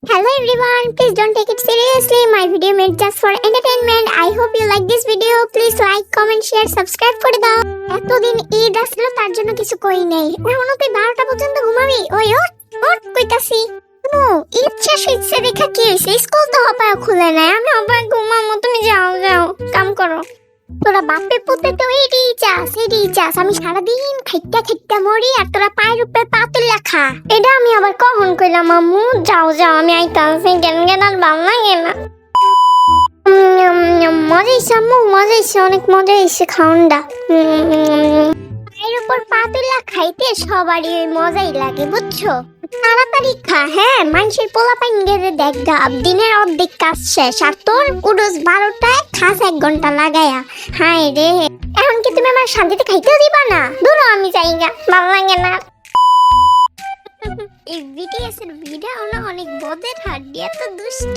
Hello everyone, please don't take it seriously. My video made just for entertainment. I hope you like this video. Please like, comment, share, subscribe করে দাও। এতদিন ঈদ আসলো তার জন্য কিছু কই নাই। এখনো তুই 12টা পর্যন্ত ঘুমাবি? ওই ওঠ কইতাছি। ঈদ শেষ হইছে দেখা কি হইছে? স্কুল তো হপায় খুলে নাই। আমি হপায় ঘুমামো, তুমি যাও কাম করো। তোরা বাপে পুতে তো এডি চাস আমি সারাদিন খাইটা মরি আর তোরা পায়ের উপরে পা তুলে খা। এটা আমি আবার কখন কইলাম আম্মু? যাও আমি আইতাছি। কেন আর ভালো লাগে না। মজা হইছে আম্মু, অনেক মজা হইছে খাওনটা। পায়ের উপর পা তুলে খাইতে সবারই ওই মজাই লাগে, বুঝছো? তাড়াতাড়ি খা, হ্যাঁ। মানুষের পোলা পাইন গেলে দেখ গাব, দিনের অর্ধেক কাজ শেষ আর তোর উডোস 12টায় খাস 1 ঘন্টা লাগায়া। হায় রে, এখন কি তুমি আমার শান্তিতে খাইতেও দিবা না? দূর আমি যাইগা, ভালো লাগে না। এই বিটিএস এর ভিডিও না অনেক বদের হাড্ডি, এত দুষ্ট।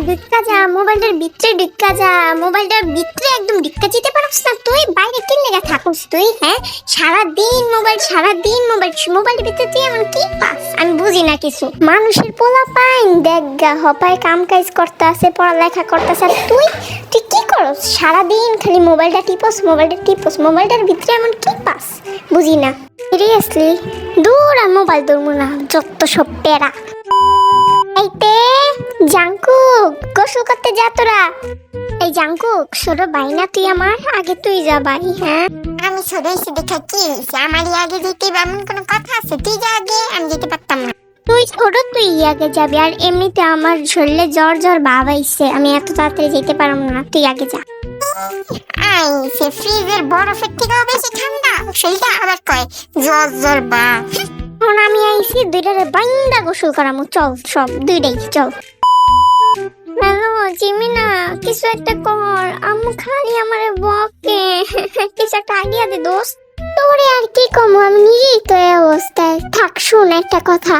ঢুক্কা যা মোবাইলটার ভিতরে ঢুক্কা যা। মোবাইলটার ভিতরে একদম ঢুক্কা যেতে পারছ না তুই? বাইরে কি লেগে থাকুস তুই? হ্যাঁ, সারাদিন মোবাইলের ভিতরে তুই এমন কি পাস? আমি বুঝি না কিছু। মানুষের পোলা পাইন দেখ গা, হপায় কাম কাজ করতে আছে, পড়ালেখা করতেছে, আর তুই কি করস? সারাদিন খালি মোবাইলটা টিপস, মোবাইলটার ভিতরে এমন কি পাস? বুঝি না সিরিয়াসলি। দূর আর মোবাইল দূরমু না, যত সব পেরা। এইতে জাঙ্কুক, গোসল করতে যা তোরা। এই জাঙ্কুক, ছোট ভাই না তুই আমার? আগে তুই যা ভাই। হ্যাঁ, আমি ছোট হয়েছি দেখা কি আমারই আগে যেতে এমন কোনো কথা আছে? তুই যা আগে, আমি যেতে পারতাম না। তুই ছোট, তুই আগে যাবি। আর এমনিতে আমার শরীরে জ্বর ভাব আইছে, আমি এত তাড়াতাড়ি যেতে পারবো না, তুই আগে যা। আইছে ফ্রিজের বরফের থেকেও বেশি ঠান্ডা, সেইটা আবার কয় জ্বর বা। এখন আমি আইছি দুইটারে বাইন্দা গোসল করামু। চল সব দুইটাই চল। হ্যালো জিমিনা, কিছু একটা কর। আম্মু খালি আমারে বকে। কিছু একটা আইডিয়া দে দোস্ত। তোরে আর কি কমু, আমি নিজেই তো এই অবস্থায়। থাক, শুন একটা কথা।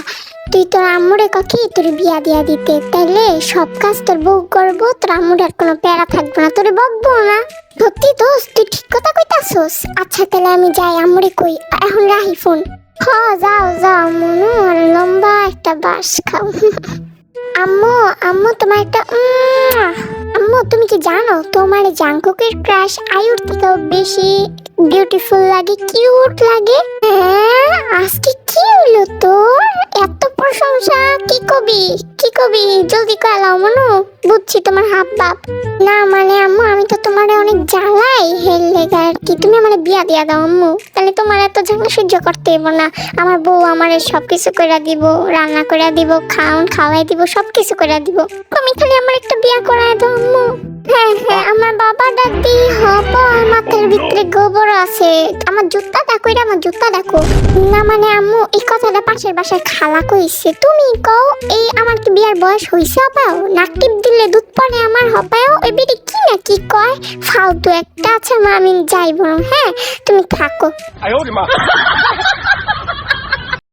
তুই তোর আম্মুরে কি তোর বিয়া দিয়া দিতে, তাইলে সব কাজ তোর বউ করবো, তোর আম্মুর আর কোনো প্যারা থাকবে না, তোরে বকবো না। সত্যি দোস্ত, তুই ঠিক কথা কইতাছস। আচ্ছা তাহলে আমি যাই, আম্মুরে কই। এখন রাহি ফোন। হ, যাও মনু, আর লম্বা একটা বাস খাও। আম্মু তোমার একটা আম্মু, তুমি কি জানো তোমার জাঙ্কুকের ক্রাশ আয়ুর থেকেও বেশি বিউটিফুল লাগে, কিউট লাগে? হ্যাঁ, আজকে কি হলো তোর? এত প্রশংসা কি কবি জলদি কলাও মনু। বুঝছি তোমার হাব বাপ। না মানে আম্মু, আমি তো তোমার অনেক জ্বালাই হেল লেগে আর কি। তুমি আমার বিয়া দিয়া দাও আম্মু, তাহলে তোমার এত ঝামেলা সহ্য করতে হইব না। আমার বউ আমার সবকিছু করে দিব, রান্না করে দিব, খাওয়াই দিব, সবকিছু করে দিব। তুমি খালি আমার একটা বিয়া করায় দাও আম্মু। হ্যাঁ, আমার বাবা ডাকি হব, মাথার ভিতরে গোবর আছে। আমার জুতা ডাকো। না মানে আম্মু, এই কথাটা পাশের বাসায় খালা কইছে। তুমি কও, এই আমার কি বিয়ার বয়স হইছে? হপাও নাক টিপ দিলে দুধ পড়ে আমার? হপাও ওই বেটি কি না কি কয় ফালতু একটা। আচ্ছা মা, আমি যাইব। হ্যাঁ, তুমি থাকো।